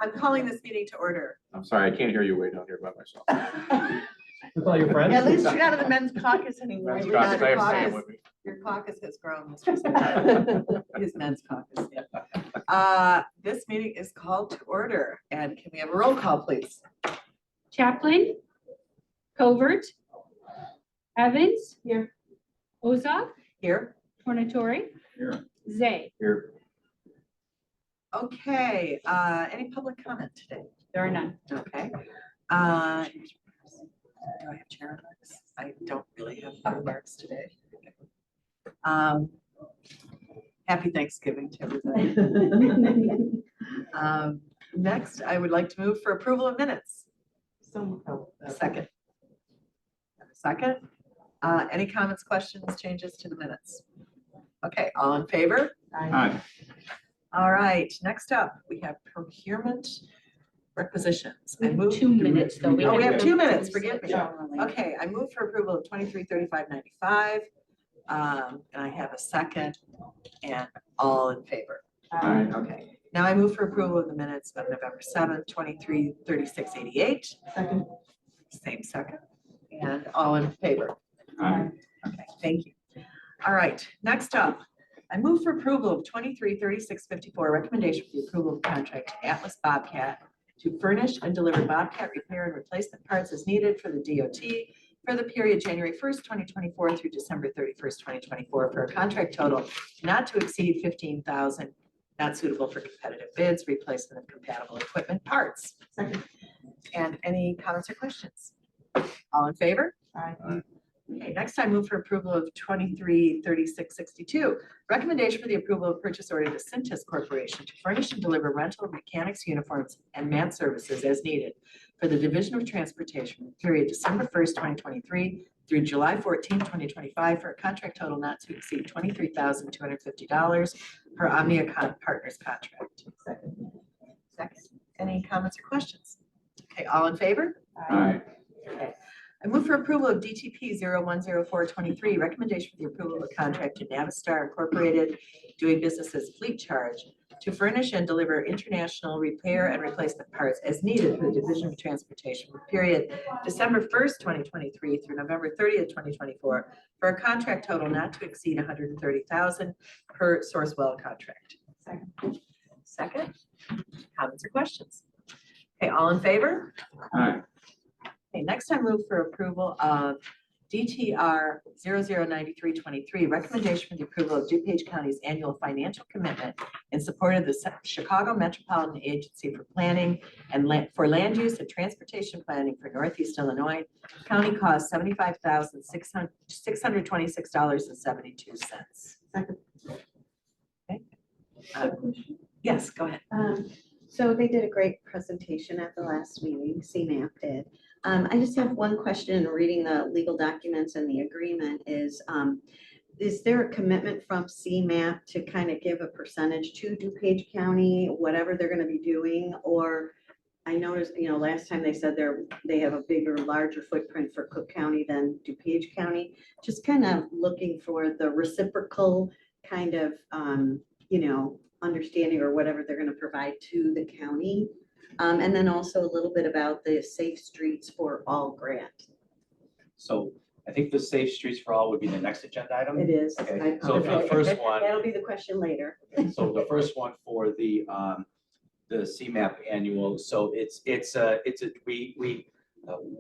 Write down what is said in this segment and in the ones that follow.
I'm calling this meeting to order. I'm sorry, I can't hear you way down here by myself. With all your friends? At least you're not in the men's caucus anymore. Men's Your caucus, I have Sam caucus- with me. Your caucus has grown. Mr. Smith. His men's caucus. Yeah. This meeting is called to order, and can we have a roll call, please? Chaplin, Covert, Evans. Here. Ozak, Here. Tornatore. Here. Zay. Here. Okay, any public comment today? There are none. Okay. Do I have chair remarks? I don't really have remarks today. Happy Thanksgiving to everybody. Next, I would like to move for approval of minutes. A second. Second. Any comments, questions, changes to the minutes? Okay, all in favor? Aye. All right, next up, we have procurement requisitions. I move. 2 minutes though. Oh, we have to 2 minutes, approve forgive me. generally. Okay, I move for approval of 2335.95. And I have a second, and all in favor. Aye. Okay, now I move for approval of the minutes of November 7th, 2336.88. Second. Same second, and all in favor. Aye. Okay, thank you. All right, next up, I move for approval of 2336.54, recommendation for the approval of contract to Atlas Bobcat to furnish and deliver Bobcat repair and replacement parts as needed for the DOT for the period January 1st, 2024 through December 31st, 2024, for a contract total not to exceed $15,000, not suitable for competitive bids, replacement of compatible equipment parts. Second. And any comments or questions? All in favor? Aye. Okay, next I move for approval of 2336.62. Recommendation for the approval of purchase order to Cintas Corporation to furnish and deliver rental mechanics uniforms and mat services as needed for the Division of Transportation period December 1st, 2023 through July 14th, 2025 for a contract total not to exceed $23,250 per Omnia Partners contract. Second. Second. Any comments or questions? Okay, all in favor? Aye. Okay. I move for approval of DTP 010423, recommendation for the approval of a contract to Navistar Incorporated, doing business as Fleet Charge, to furnish and deliver international repair and replacement parts as needed for the Division of Transportation for the period December 1st, 2023 through November 30th, 2024, for a contract total not to exceed $130,000 per Sourcewell contract. Second. Second. Comments or questions? Okay, all in favor? Aye. Okay, next I move for approval of DTR 009323, recommendation for the approval of DuPage County's annual financial commitment in support of the Chicago Metropolitan Agency for Planning and for Land Use and Transportation Planning for Northeast Illinois. County cost $75,626.72. Second. Okay. Yes, go ahead. So they did a great presentation at the last meeting, CMAP did. I just have one question, reading the legal documents and the agreement is there a commitment from CMAP to kind of give a percentage to DuPage County, whatever they're gonna be doing? Or I noticed, last time they said they have a bigger, larger footprint for Cook County than DuPage County. Just kind of looking for the reciprocal kind of, understanding or whatever they're gonna provide to the county. And then also a little bit about the Safe Streets for All grant. So I think the Safe Streets for All would be the next agenda item. It is. Okay, so for the first one, That'll be the question later. so the first one for the CMAP annual, so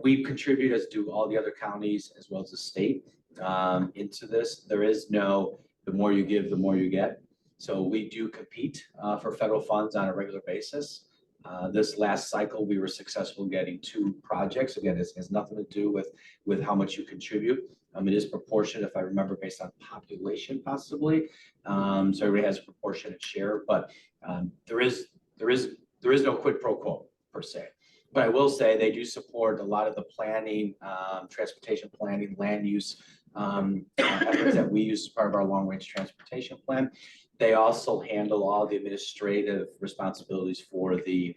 we contribute, as do all the other counties as well as the state into this. There is no, the more you give, the more you get. So we do compete for federal funds on a regular basis. This last cycle, we were successful getting 2 projects. Again, this has nothing to do with how much you contribute. It is proportionate, if I remember, based on population possibly. So everybody has a proportionate share, but there is no quid pro quo per se. But I will say they do support a lot of the planning, transportation planning, land use efforts that we use as part of our long-range transportation plan. They also handle all the administrative responsibilities for the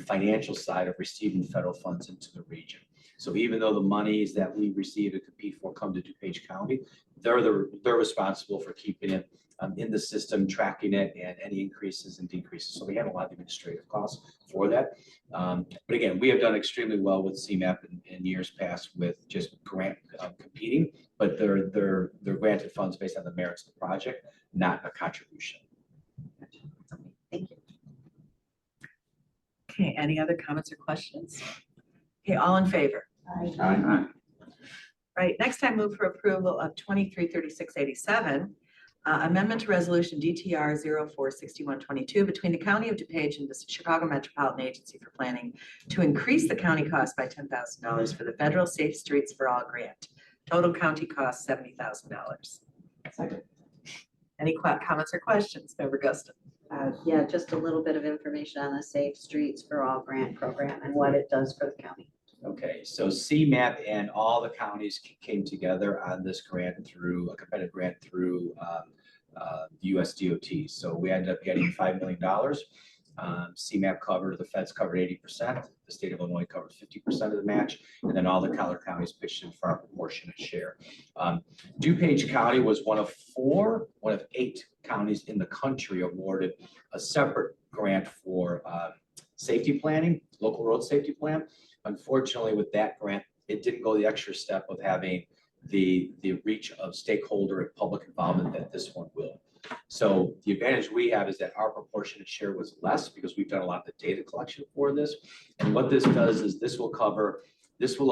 financial side of receiving federal funds into the region. So even though the monies that we receive to compete for come to DuPage County, they're responsible for keeping it in the system, tracking it, and any increases and decreases. So we have a lot of administrative costs for that. But again, we have done extremely well with CMAP in years past with just grant competing, but they're granted funds based on the merits of the project, not a contribution. Thank you. Okay, any other comments or questions? Okay, all in favor? Aye. Right, next I move for approval of 233687, amendment to resolution DTR 046122 between the County of DuPage and the Chicago Metropolitan Agency for Planning to increase the county cost by $10,000 for the federal Safe Streets for All grant. Total county cost $70,000. Second. Any comments or questions, Member Guston? Yeah, just a little bit of information on the Safe Streets for All grant program and what it does for the county. Okay, so CMAP and all the counties came together on this grant through a competitive grant through the US DOT. So we ended up getting $5 million. CMAP covered, the feds covered 80%, the state of Illinois covered 50% of the match, and then all the collar counties pitched in for our proportionate share. DuPage County was one of 8 counties in the country awarded a separate grant for safety planning, local road safety plan. Unfortunately, with that grant, it didn't go the extra step of having the reach of stakeholder and public involvement that this one will. So the advantage we have is that our proportionate share was less because we've done a lot of the data collection for this. And what this does is this will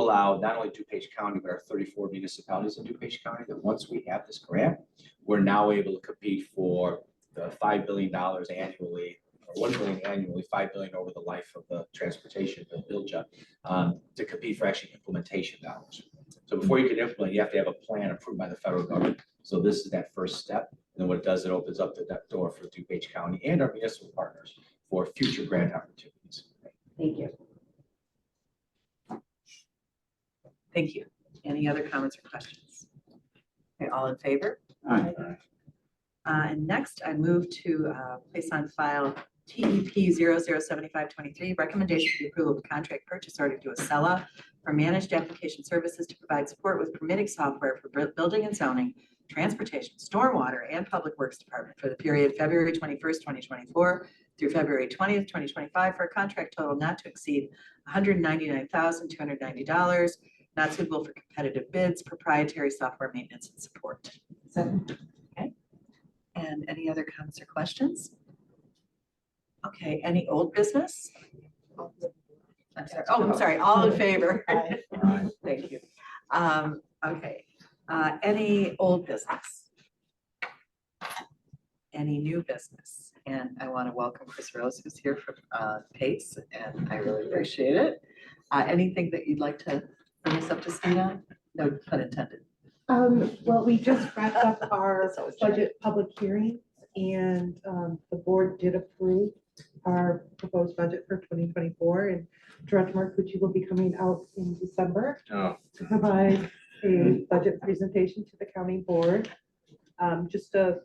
allow not only DuPage County, but our 34 municipalities in DuPage County that once we have this grant, we're now able to compete for the $5 billion annually, or $1 billion annually, $5 billion over the life of the transportation bill, to compete for actually implementation dollars. So before you can implement, you have to have a plan approved by the federal government. So this is that first step. And then what it does, it opens up that door for DuPage County and our municipal partners for future grant opportunities. Thank you. Thank you. Any other comments or questions? Okay, all in favor? Aye. And next, I move to place on file TEP 007523, recommendation for the approval of a contract purchase order to Acela for managed application services to provide support with permitting software for building and zoning, transportation, stormwater, and public works department for the period February 21st, 2024 through February 20th, 2025 for a contract total not to exceed $199,290, not suitable for competitive bids, proprietary software maintenance and support. Second. And any other comments or questions? Okay, any old business? I'm sorry. Oh, I'm sorry. All in favor? Thank you. Okay, any old business? Any new business? And I want to welcome Chris Rose, who's here from PACE, and I really appreciate it. Anything that you'd like to bring us up to speed on? No pun intended. Well, we just wrapped up our It's always budget public hearings and the board did approve our proposed budget for 2024. And Director Marcucci will be coming out in December Oh, to provide a budget presentation to the county board. Just a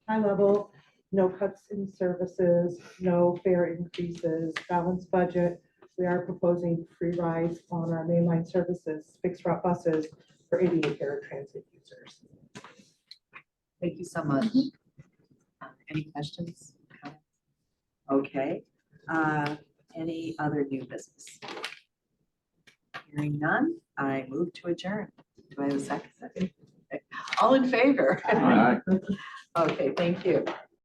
high level, no cuts in services, no fare increases, balanced budget. We are proposing free rides on our mainline services, fixed route buses for ADA paratransit users. Thank you so much. Any questions? Comments? Okay, any other new business? Hearing none, I move to adjourn. Do I have a second? Okay. All in favor? aye. Okay, thank you.